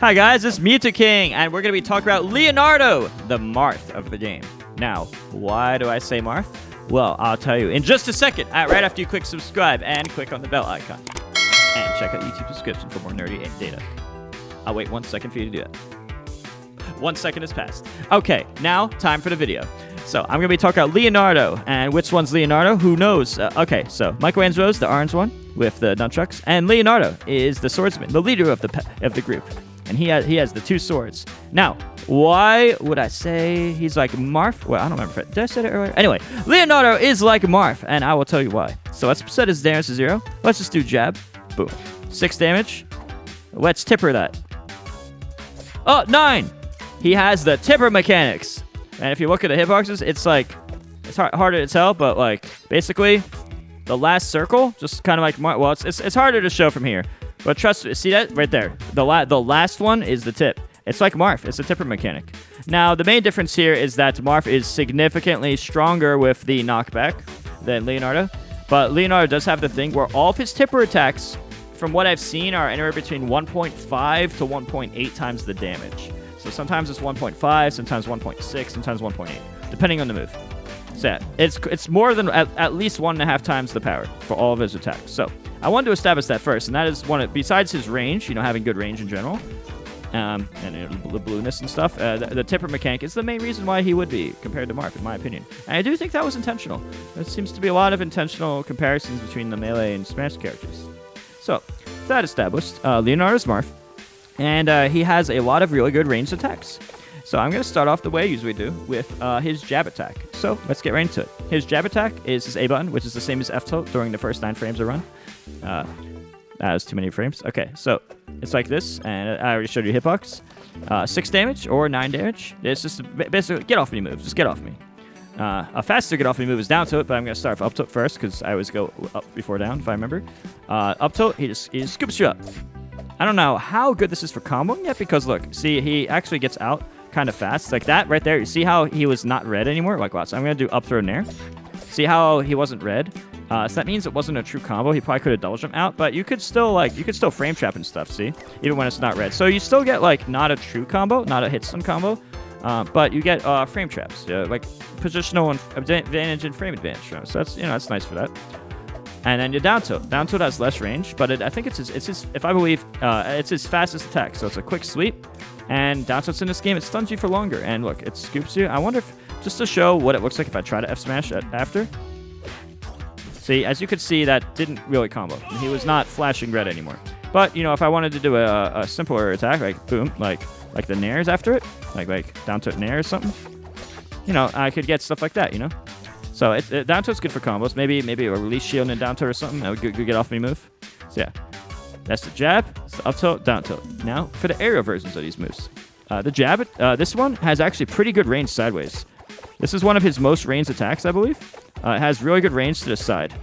Hi guys, it's Mew2king, and we're going to be talking about Leonardo, the Marth of the game. Now, why do I say Marth? Well, I'll tell you in just a second, right after you click subscribe and click on the bell icon. And check out YouTube subscription for more nerdy data. I'll wait 1 second for you to do that. 1 second has passed. Okay, now time for the video. So I'm going to be talking about Leonardo, and which one's Leonardo? Who knows? Okay, so Michelangelo's the orange one with the nunchucks, and Leonardo is the swordsman, the leader of the group, and he has the two swords. Now, why would I say he's like Marth? Well, I don't remember. Did I say it earlier? Anyway, Leonardo is like Marth, and I will tell you why. So let's set his damage to 0. Let's just do jab. Boom. 6 damage. Let's tipper that. Oh, 9! He has the tipper mechanics. And if you look at the hitboxes, it's like, it's harder to tell, but like, basically, the last circle, just kind of like, well, it's harder to show from here. But trust me, see that? Right there. The last one is the tip. It's like Marth. It's a tipper mechanic. Now, the main difference here is that Marth is significantly stronger with the knockback than Leonardo. But Leonardo does have the thing where all of his tipper attacks, from what I've seen, are anywhere between 1.5 to 1.8 times the damage. So sometimes it's 1.5, sometimes 1.6, sometimes 1.8, depending on the move. So yeah, it's more than at least 1.5 times the power for all of his attacks. So I wanted to establish that first, and that is besides his range, having good range in general, and the blueness and stuff, the tipper mechanic is the main reason why he would be compared to Marth, in my opinion. And I do think that was intentional. There seems to be a lot of intentional comparisons between the melee and Smash characters. So, that established, Leonardo's Marth. And he has a lot of really good ranged attacks. So I'm going to start off the way I usually do with his jab attack. So let's get right into it. His jab attack is his A button, which is the same as F tilt during the first 9 frames of run. That was too many frames. Okay, so it's like this, and I already showed you hitbox. 6 damage or 9 damage. It's just basically get off me move. Just get off me. A faster get off me move is down tilt, but I'm going to start with up tilt first because I always go up before down, if I remember. Up tilt, he just scoops you up. I don't know how good this is for comboing yet, because look, see, he actually gets out kind of fast. Like that right there, you see how he was not red anymore? Like, watch, I'm going to do up throw nair. See how he wasn't red? So that means it wasn't a true combo. He probably could have double jumped out, but you could still frame trap and stuff, see? Even when it's not red. So you still get like not a true combo, not a hit stun combo, but you get frame traps, like positional advantage and frame advantage. So that's, that's nice for that. And then your down tilt. Down tilt has less range, but I think it's his, if I believe, it's his fastest attack. So it's a quick sweep. And down tilts in this game, it stuns you for longer. And look, it scoops you. I wonder if, just to show what it looks like if I try to F smash after. See, as you could see, that didn't really combo. He was not flashing red anymore. But, if I wanted to do a simpler attack, like boom, like the nairs after it, like down tilt nair or something, I could get stuff like that, So down tilt's good for combos. Maybe a release shield and down tilt or something. That would good get off me move. So yeah, that's the jab. It's the up tilt, down tilt. Now for the aerial versions of these moves. The jab, this one has actually pretty good range sideways. This is one of his most ranged attacks, I believe. It has really good range to the side.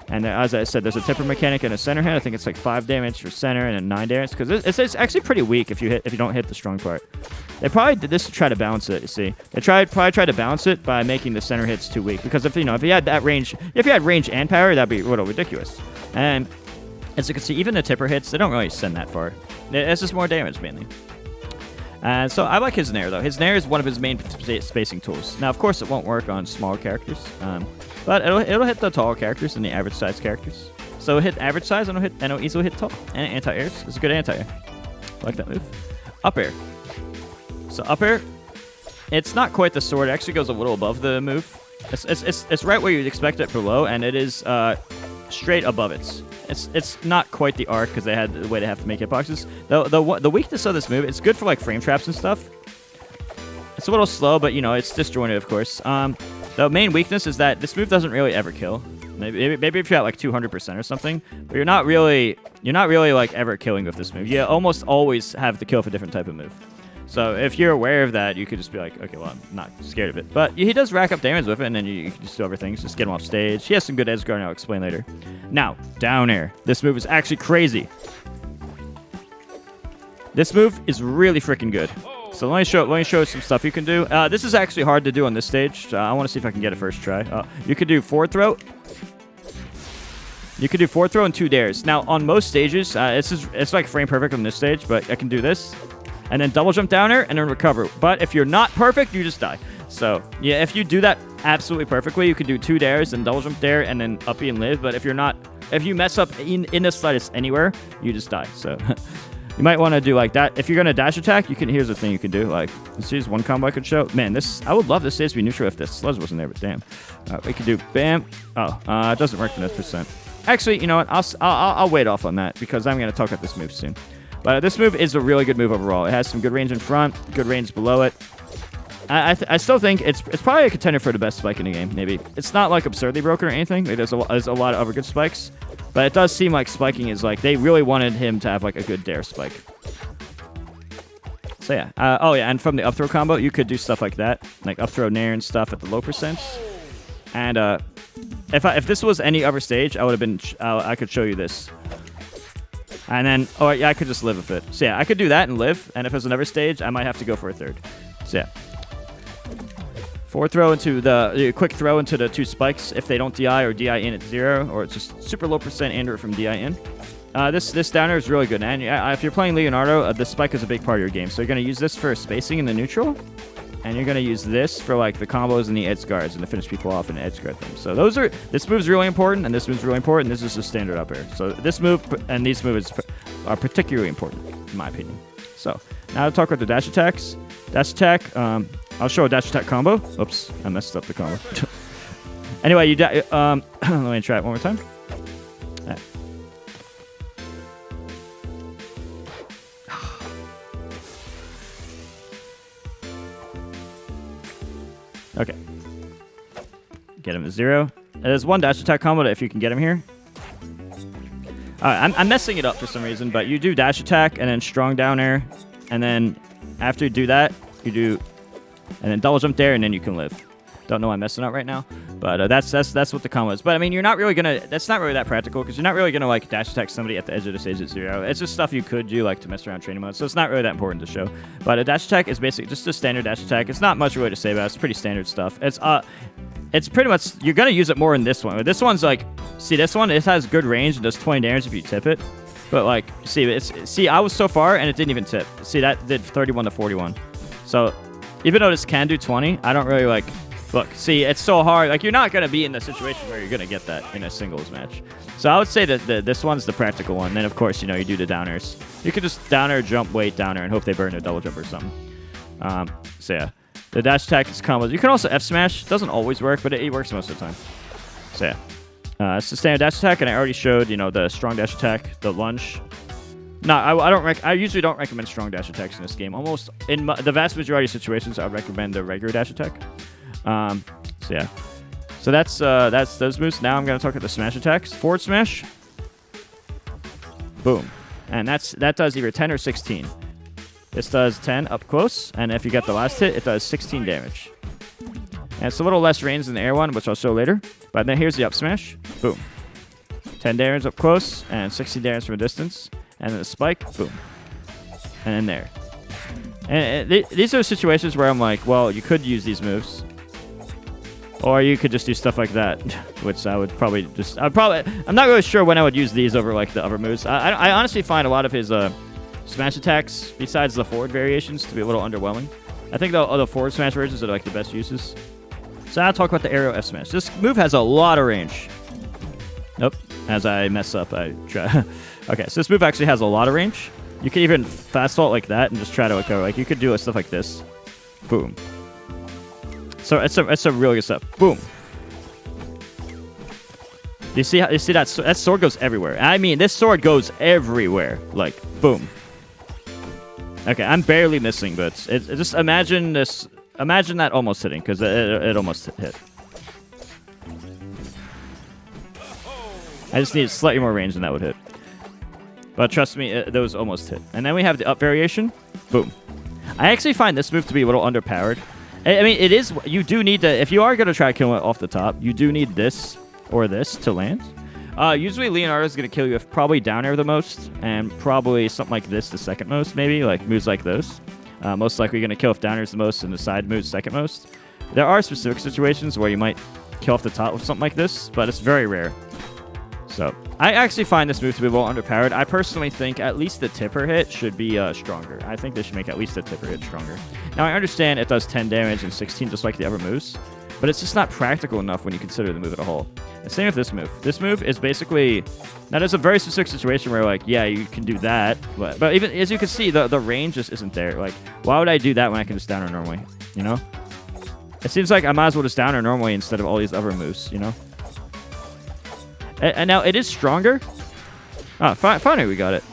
And as I said, there's a tipper mechanic and a center hit. I think it's like 5 damage for center and then 9 damage, because it's actually pretty weak if you don't hit the strong part. They probably did this to try to balance it. You see, they probably tried to balance it by making the center hits too weak. Because if you had that range, if you had range and power, that'd be a little ridiculous. And as you can see, even the tipper hits, they don't really send that far. It's just more damage mainly. And so I like his nair though. His nair is one of his main spacing tools. Now, of course, it won't work on smaller characters, but it'll hit the tall characters and the average size characters. So hit average size, and it'll easily hit tall. And anti-airs. It's a good anti-air. I like that move. Up air. So up air, it's not quite the sword. It actually goes a little above the move. It's right where you'd expect it below, and it is straight above it. It's not quite the arc because they had the way they have to make hitboxes. The weakness of this move, it's good for like frame traps and stuff. It's a little slow, but it's disjointed, of course. The main weakness is that this move doesn't really ever kill. Maybe if you're at like 200% or something, but you're not really like ever killing with this move. You almost always have to kill with a different type of move. So if you're aware of that, you could just be like, okay, well, I'm not scared of it. But he does rack up damage with it, and then you can just do other things. Just get him off stage. He has some good edge guard, and I'll explain later. Now, down air. This move is actually crazy. This move is really freaking good. So let me show some stuff you can do. This is actually hard to do on this stage. I want to see if I can get it first try. You could do forward throw. You could do forward throw and 2 dairs. Now, on most stages, it's like frame perfect on this stage, but I can do this. and then double jump down air, and then recover. But if you're not perfect, you just die. So, yeah, if you do that absolutely perfectly, you can do 2 dares and double jump dare and then up B and live. But if you mess up in the slightest anywhere, you just die. So, you might want to do like that. If you're going to dash attack, here's the thing you can do. Like, let's use one combo I could show. Man, I would love this stage to be neutral if this sludge wasn't there, but damn. We could do bam. Oh, it doesn't work for this percent. Actually, you know what? I'll wait off on that because I'm going to talk about this move soon. But this move is a really good move overall. It has some good range in front, good range below it. I still think it's probably a contender for the best spike in the game, maybe. It's not like absurdly broken or anything. There's a lot of other good spikes. But it does seem like spiking is like, they really wanted him to have like a good dare spike. So yeah. Oh yeah, and from the up throw combo, you could do stuff like that. Like up throw nair and stuff at the low percents. And if this was any other stage, I would have been, I could show you this. And then, oh yeah, I could just live with it. So yeah, I could do that and live. And if it was another stage, I might have to go for a third. So yeah. Forward throw into the quick throw into the 2 spikes if they don't DI or DI in at 0, or it's just super low percent and or from DI in. This downer is really good, and if you're playing Leonardo, the spike is a big part of your game. So you're gonna use this for spacing in the neutral, and you're gonna use this for like the combos and the edge guards and to finish people off and edge guard them. So this move's really important, and this move's really important. This is a standard up air. So this move and these moves are particularly important in my opinion. So now to talk about the dash attacks. Dash attack. I'll show a dash attack combo. Oops, I messed up the combo. Anyway, let me try it one more time. Right. Okay. Get him to 0. There's one dash attack combo if you can get him here. I'm messing it up for some reason, but you do dash attack and then strong down air, and then after you do that, you do. And then double jump there, and then you can live. Don't know why I'm messing up right now, but that's what the combo is. But I mean, you're not really gonna. That's not really that practical because you're not really gonna like dash attack somebody at the edge of the stage at 0. It's just stuff you could do like to mess around training mode. So it's not really that important to show. But a dash attack is basically just a standard dash attack. It's not much really to say about it. It's pretty standard stuff. It's pretty much you're gonna use it more in this one. But this one's like, see this one, it has good range and does 20 damage if you tip it. But like, see, I was so far and it didn't even tip. See, that did 31 to 41. So. Even though this can do 20, I don't really like... Look, see, it's so hard. Like, you're not going to be in the situation where you're going to get that in a singles match. So I would say that this one's the practical one. Then, of course, you know, you do the downers. You could just downer, jump, wait, downer, and hope they burn a double jump or something. So, yeah. The dash attack is combos. You can also F-smash. Doesn't always work, but it works most of the time. So, yeah. It's the standard dash attack, and I already showed, you know, the strong dash attack, the lunge. No, I usually don't recommend strong dash attacks in this game. Almost in the vast majority of situations, I would recommend the regular dash attack. So yeah, so that's those moves. Now I'm gonna talk about the smash attacks. Forward smash, boom, and that does either 10 or 16. This does 10 up close, and if you get the last hit, it does 16 damage. And it's a little less range than the air one, which I'll show later. But then here's the up smash, boom, 10 damage up close and 16 damage from a distance. And then the spike, boom. And then there. And these are situations where I'm like, well, you could use these moves. Or you could just do stuff like that, which I would probably just... I'm not really sure when I would use these over like the other moves. I honestly find a lot of his smash attacks, besides the forward variations, to be a little underwhelming. I think the forward smash versions are like the best uses. So I'll talk about the aerial F smash. This move has a lot of range. Nope. As I mess up, I try... Okay, so this move actually has a lot of range. You can even fast vault like that and just try to recover. Like you could do stuff like this. Boom. So it's a really good stuff. Boom. You see that sword goes everywhere. I mean, this sword goes everywhere. Like boom. Okay, I'm barely missing, but just imagine this. Imagine that almost hitting because it almost hit. I just need slightly more range than that would hit. But trust me, those almost hit. And then we have the up variation. Boom. I actually find this move to be a little underpowered. I mean, it is... You do need to... If you are going to try to kill it off the top, you do need this or this to land. Usually, Leonardo is going to kill you with probably down air the most, and probably something like this the second most, maybe. Like moves like those. Most likely going to kill if down air is the most and the side moves second most. There are specific situations where you might kill off the top with something like this, but it's very rare. So I actually find this move to be a little underpowered. I personally think at least the tipper hit should be stronger. I think they should make at least the tipper hit stronger. Now, I understand it does 10 damage and 16 just like the other moves, but it's just not practical enough when you consider the move as a whole. And same with this move. This move is basically... Now, there's a very specific situation where, like, yeah, you can do that, but even as you can see, the range just isn't there. Like, why would I do that when I can just down her normally, you know? It seems like I might as well just down her normally instead of all these other moves, you know? And now, it is stronger. Oh, finally we got it.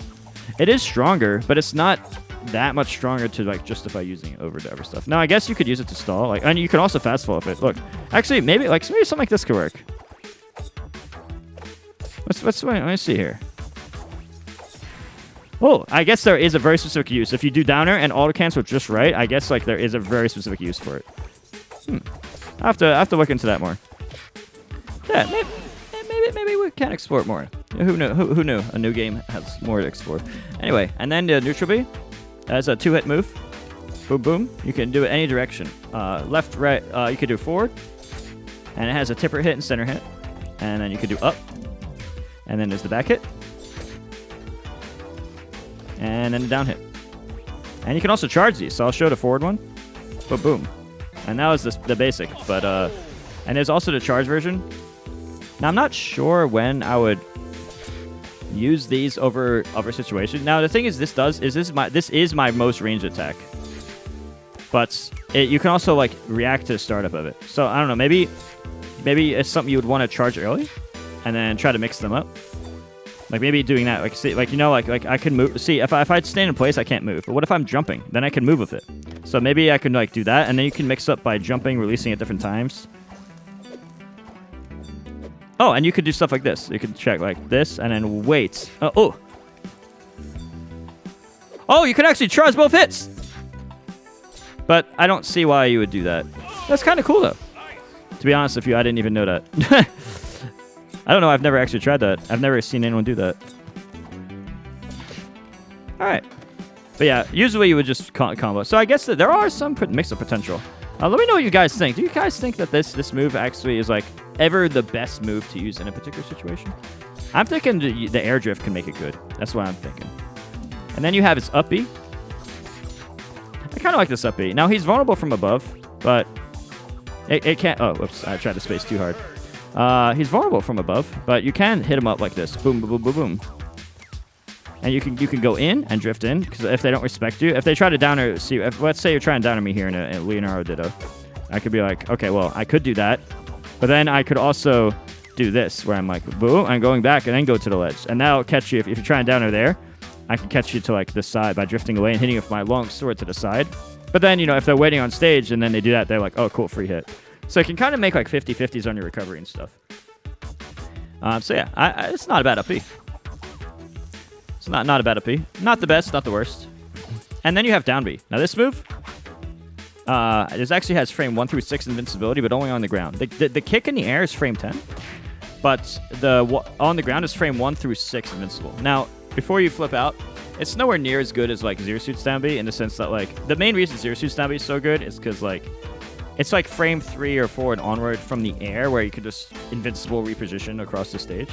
It is stronger, but it's not that much stronger to, like, justify using it over the other stuff. Now, I guess you could use it to stall. Like, and you can also fast fall with it. Look, actually, maybe something like this could work. Let me see here. Oh, I guess there is a very specific use. If you do downer and auto cancel just right, I guess like there is a very specific use for it. I have to look into that more. Yeah, maybe we can explore it more. Who knew? Who knew? A new game has more to explore. Anyway, and then the neutral B as a 2-hit move. Boom, boom. You can do it any direction. Left, right. You could do forward, and it has a tipper hit and center hit, and then you could do up. And then there's the back hit. And then the down hit. And you can also charge these. So I'll show the forward one. Boom, boom. And that was the basic. But and there's also the charge version. Now I'm not sure when I would use these over other situations. Now the thing is, this is my most ranged attack. But you can also like react to the startup of it. So I don't know. Maybe it's something you would want to charge early. And then try to mix them up. Like maybe doing that, like see, like you know, like I can move. See, if I stand in place, I can't move. But what if I'm jumping? Then I can move with it. So maybe I can like do that, and then you can mix up by jumping, releasing at different times. Oh, and you could do stuff like this. You could check like this, and then wait. Oh, you can actually charge both hits. But I don't see why you would do that. That's kind of cool though. To be honest with you, I didn't even know that. I don't know. I've never actually tried that. I've never seen anyone do that. All right. But yeah, usually you would just combo. So I guess that there are some mix-up potential. Let me know what you guys think. Do you guys think that this move actually is like ever the best move to use in a particular situation? I'm thinking the air drift can make it good. That's what I'm thinking. And then you have his up B. I kind of like this up B. Now he's vulnerable from above, but it can't. Oh, whoops! I tried to space too hard. He's vulnerable from above, but you can hit him up like this. Boom, boom, boom, boom, boom. And you can go in and drift in, because if they don't respect you, if they try to downer, let's say you're trying to downer me here in a Leonardo Ditto, I could be like, okay, well, I could do that, but then I could also do this, where I'm like, boom, I'm going back and then go to the ledge. And that'll catch you, if you're trying to downer there, I can catch you to like the side by drifting away and hitting you with my long sword to the side. But then, you know, if they're waiting on stage and then they do that, they're like, oh, cool, free hit. So it can kind of make like 50-50s on your recovery and stuff. So yeah, it's not a bad up B. It's not a bad up B. Not the best, not the worst. And then you have down B. Now this move, this actually has frame 1 through 6 invincibility, but only on the ground. The kick in the air is frame 10, but on the ground is frame 1 through 6 invincible. Now, before you flip out, it's nowhere near as good as like Zero Suit's down B, in the sense that like the main reason Zero Suit's down B is so good is because like it's like frame 3 or 4 and onward from the air, where you could just invincible reposition across the stage,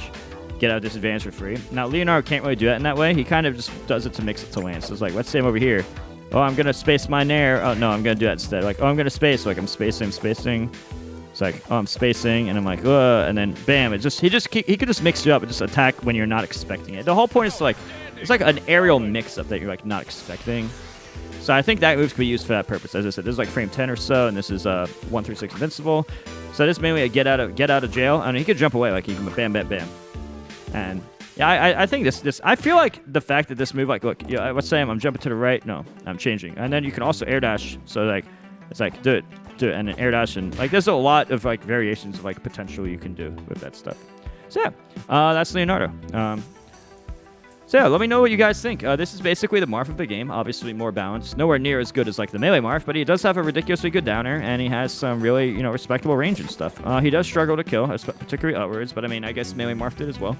get out of disadvantage for free. Now, Leonardo can't really do that in that way. He kind of just does it to mix it to land. So it's like, let's say I'm over here. Oh, I'm going to space my nair. Oh, no, I'm going to do that instead. Like, oh, I'm going to space. Like, I'm spacing. It's like, oh, I'm spacing. And I'm like, and then bam. He could just mix you up and just attack when you're not expecting it. The whole point is to like, it's like an aerial mix-up that you're like not expecting. So I think that move can be used for that purpose. As I said, this is like frame 10 or so, and this is 1 through 6 invincible. So this is mainly a get out of jail. I mean, he could jump away, like he can bam, bam, bam. And yeah, I think this. I feel like the fact that this move, like, look, let's say I'm jumping to the right. No, I'm changing, and then you can also air dash. So like, it's like do it, and then air dash, and like there's a lot of like variations of like potential you can do with that stuff. So yeah, that's Leonardo. So yeah, let me know what you guys think. This is basically the Marth of the game. Obviously more balanced. Nowhere near as good as like the melee Marth, but he does have a ridiculously good downer, and he has some really, respectable range and stuff. He does struggle to kill, particularly outwards, but I mean, I guess melee Marth did as well.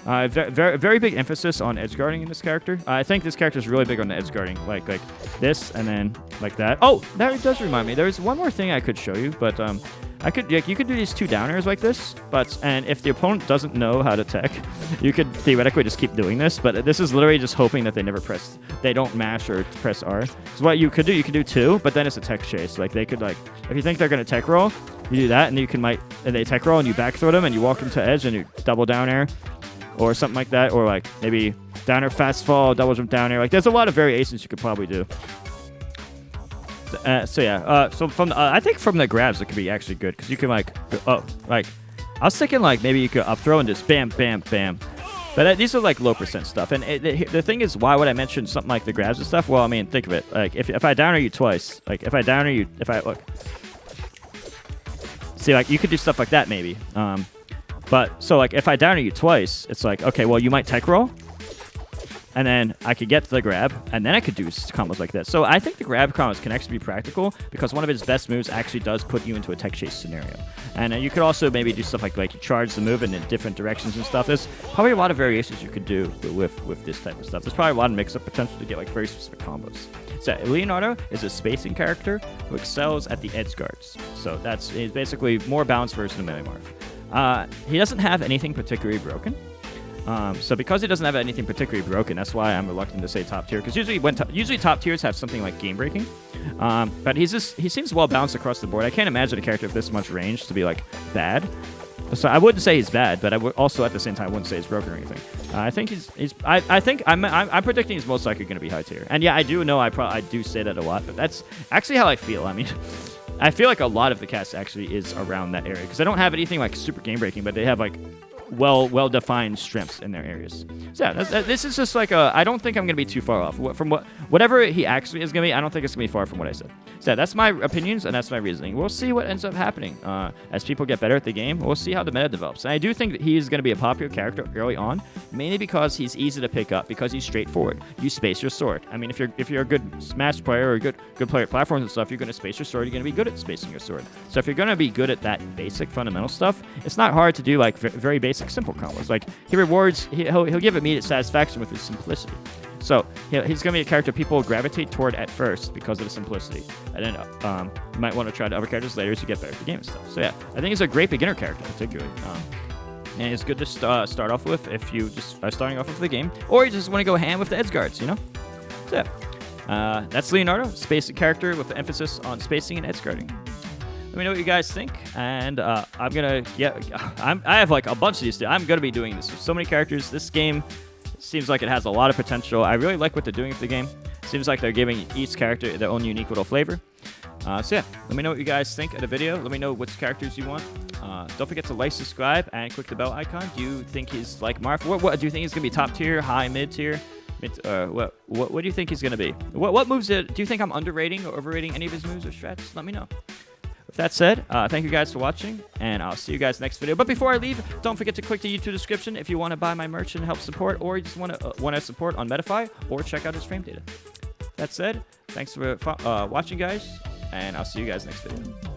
Very, very big emphasis on edge guarding in this character. I think this character is really big on the edge guarding, like this, and then like that. Oh, that does remind me. There's one more thing I could show you, but you could do these 2 downers like this, and if the opponent doesn't know how to tech, you could theoretically just keep doing this, but this is literally just hoping that they don't mash or press R. So what you could do 2, but then it's a tech chase. Like they could if you think they're gonna tech roll, you do that, and they tech roll and you back throw them and you walk them to edge and you double down air or something like that, or like maybe down air fast fall, double jump down air. Like there's a lot of variations you could probably do. So from I think from the grabs it could be actually good because you can I was thinking maybe you could up throw and just bam bam bam, but these are like low percent stuff. And the thing is, why would I mention something like the grabs and stuff? Well, I mean, think of it, like if I downer you twice, like if I downer you, see, like you could do stuff like that maybe, but so like if I downer you twice, it's like, okay, well you might tech roll. And then I could get to the grab, and then I could do combos like this. So I think the grab combos can actually be practical because one of his best moves actually does put you into a tech chase scenario. And you could also maybe do stuff like you charge the move in different directions and stuff. There's probably a lot of variations you could do with this type of stuff. There's probably a lot of mix-up potential to get very specific combos. So Leonardo is a spacing character who excels at the edge guards. So he's basically more balanced version of Melee Marth. He doesn't have anything particularly broken. So because he doesn't have anything particularly broken, that's why I'm reluctant to say top tier. Because usually top tiers have something like game breaking, but he seems well balanced across the board. I can't imagine a character with this much range to be bad. So I wouldn't say he's bad, but I would also at the same time I wouldn't say he's broken or anything. I think I'm predicting he's most likely going to be high tier. And yeah, I do know I do say that a lot, but that's actually how I feel. I mean, I feel like a lot of the cast actually is around that area because I don't have anything super game breaking, but they have well-defined strengths in their areas. So yeah, this is just I don't think I'm going to be too far off. From whatever he actually is going to be, I don't think it's going to be far from what I said. So yeah, that's my opinions and that's my reasoning. We'll see what ends up happening. As people get better at the game, we'll see how the meta develops. And I do think that he's going to be a popular character early on, mainly because he's easy to pick up, because he's straightforward. You space your sword. I mean, if you're a good Smash player or a good player at platforms and stuff, you're going to space your sword. You're going to be good at spacing your sword. So if you're going to be good at that basic fundamental stuff, it's not hard to do very basic simple combos. He'll give immediate satisfaction with his simplicity. So he's going to be a character people gravitate toward at first because of the simplicity, and then you might want to try the other characters later as you get better at the game and stuff. So yeah, I think he's a great beginner character particularly, and it's good to start off with if you just are starting off with the game, or you just want to go ham with the edge guards, So yeah, that's Leonardo, spacing character with emphasis on spacing and edge guarding. Let me know what you guys think, and I have a bunch of these. I'm gonna be doing this with so many characters. This game seems like it has a lot of potential. I really like what they're doing with the game. Seems like they're giving each character their own unique little flavor. So yeah, let me know what you guys think of the video. Let me know which characters you want. Don't forget to like, subscribe, and click the bell icon. Do you think he's like Marth? What do you think he's gonna be? Top tier, high, mid tier? What do you think he's gonna be? What moves do you think I'm underrating or overrating any of his moves or strats? Let me know. With that said, thank you guys for watching, and I'll see you guys next video. But before I leave, don't forget to click the YouTube description if you want to buy my merch and help support, or you just want to support on Metafy, or check out his frame data. That said, thanks for watching, guys, and I'll see you guys next video.